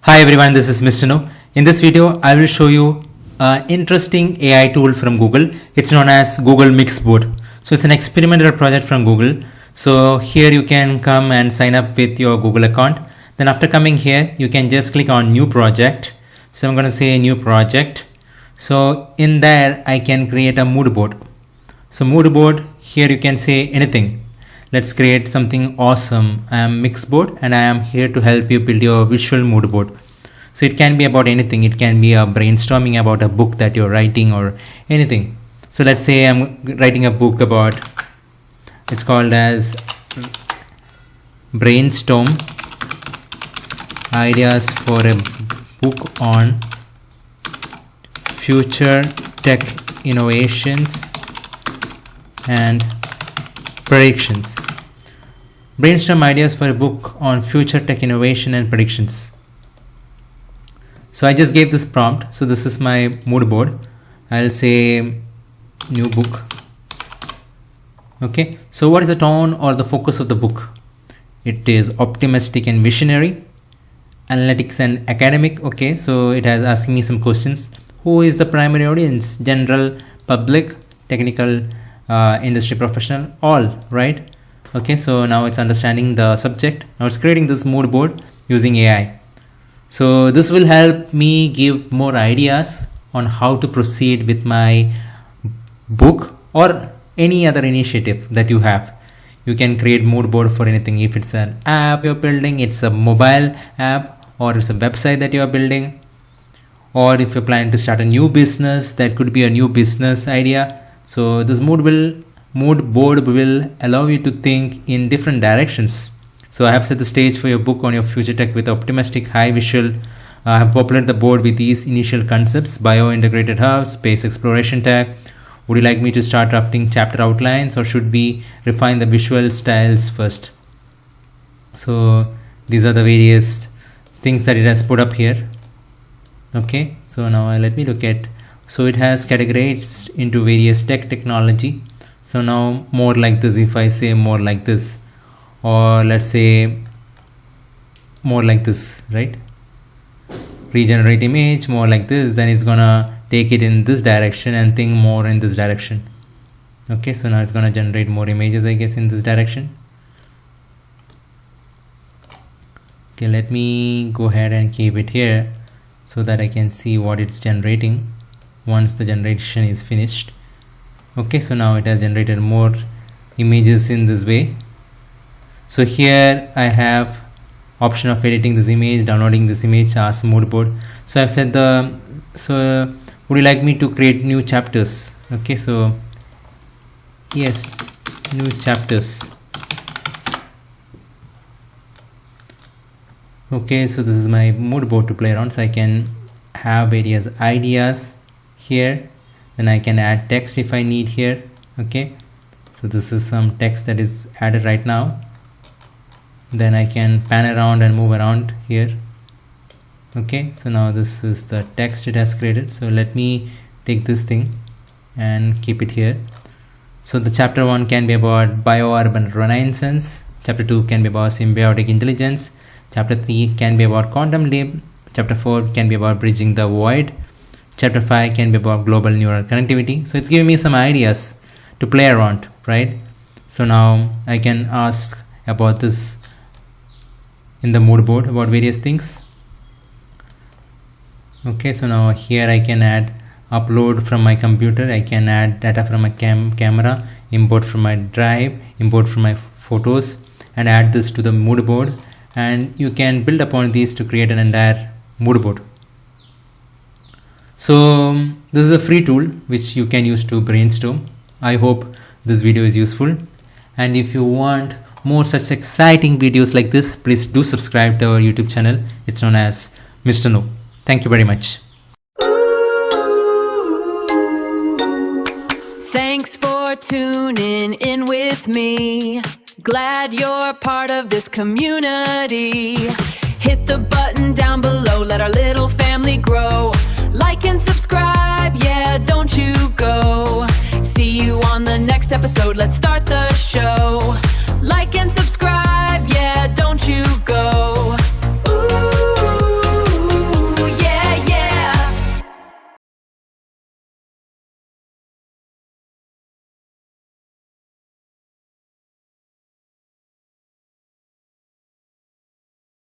Hi everyone, this is Mr. No. In this video, I will show you an interesting AI tool from Google. It's known as Google Mixboard. So it's an experimental project from Google. So here you can come and sign up with your Google account. Then after coming here, you can just click on new project. So I'm going to say new project. So in there, I can create a mood board. So mood board, here you can say anything. Let's create something awesome. I am Mixboard and I am here to help you build your visual mood board. So it can be about anything. It can be a brainstorming about a book that you're writing or anything. So let's say I'm writing a book about, it's called as Brainstorm, ideas for a book on future tech innovations and predictions. Brainstorm ideas for a book on future tech innovation and predictions. So I just gave this prompt. So this is my mood board. I'll say new book. Okay. So what is the tone or the focus of the book? It is optimistic and visionary, analytics and academic. Okay. So it has asked me some questions. Who is the primary audience? General, public, technical, industry professional, all, right? Okay, so now it's understanding the subject. Now it's creating this mood board using AI. So this will help me give more ideas on how to proceed with my book or any other initiative that you have. You can create mood board for anything. If it's an app you're building, it's a mobile app, or it's a website that you're building, or if you're planning to start a new business, that could be a new business idea. So this mood board will allow you to think in different directions. So I have set the stage for your book on your future tech with optimistic, high visual. I have populated the board with these initial concepts: bio-integrated hub, space exploration tech. Would you like me to start drafting chapter outlines, or should we refine the visual styles first? So these are the various things that it has put up here. Okay, so now let me look at. So it has categorized into various technology. So now more like this, if I say more like this, or let's say more like this, right? Regenerate image, more like this, then it's gonna take it in this direction and think more in this direction. Okay, so now it's gonna generate more images, I guess, in this direction. Okay, let me go ahead and keep it here so that I can see what it's generating once the generation is finished. Okay, so now it has generated more images in this way. So here I have option of editing this image, downloading this image as mood board. So I've said would you like me to create new chapters? Okay, so yes, new chapters. Okay, so this is my mood board to play around. So I can have various ideas here. Then I can add text if I need here. Okay, so this is some text that is added right now. Then I can pan around and move around here. Okay, so now this is the text it has created. So let me take this thing and keep it here. So the chapter 1 can be about bio-urban renaissance. Chapter 2 can be about symbiotic intelligence. Chapter 3 can be about quantum leap. Chapter 4 can be about bridging the void. Chapter 5 can be about global neural connectivity. So it's giving me some ideas to play around, right? So now I can ask about this in the mood board about various things. Okay, so now here I can add upload from my computer. I can add data from my camera, import from my drive, import from my photos, and add this to the mood board. And you can build upon these to create an entire mood board. So this is a free tool which you can use to brainstorm. I hope this video is useful. And if you want more such exciting videos like this, please do subscribe to our YouTube channel. It's known as Mr. No. Thank you very much. Thanks for tuning in with me. Glad you're part of this community. Hit the button down below, let our little family grow. Like and subscribe, yeah, don't you go. See you on the next episode, let's start the show.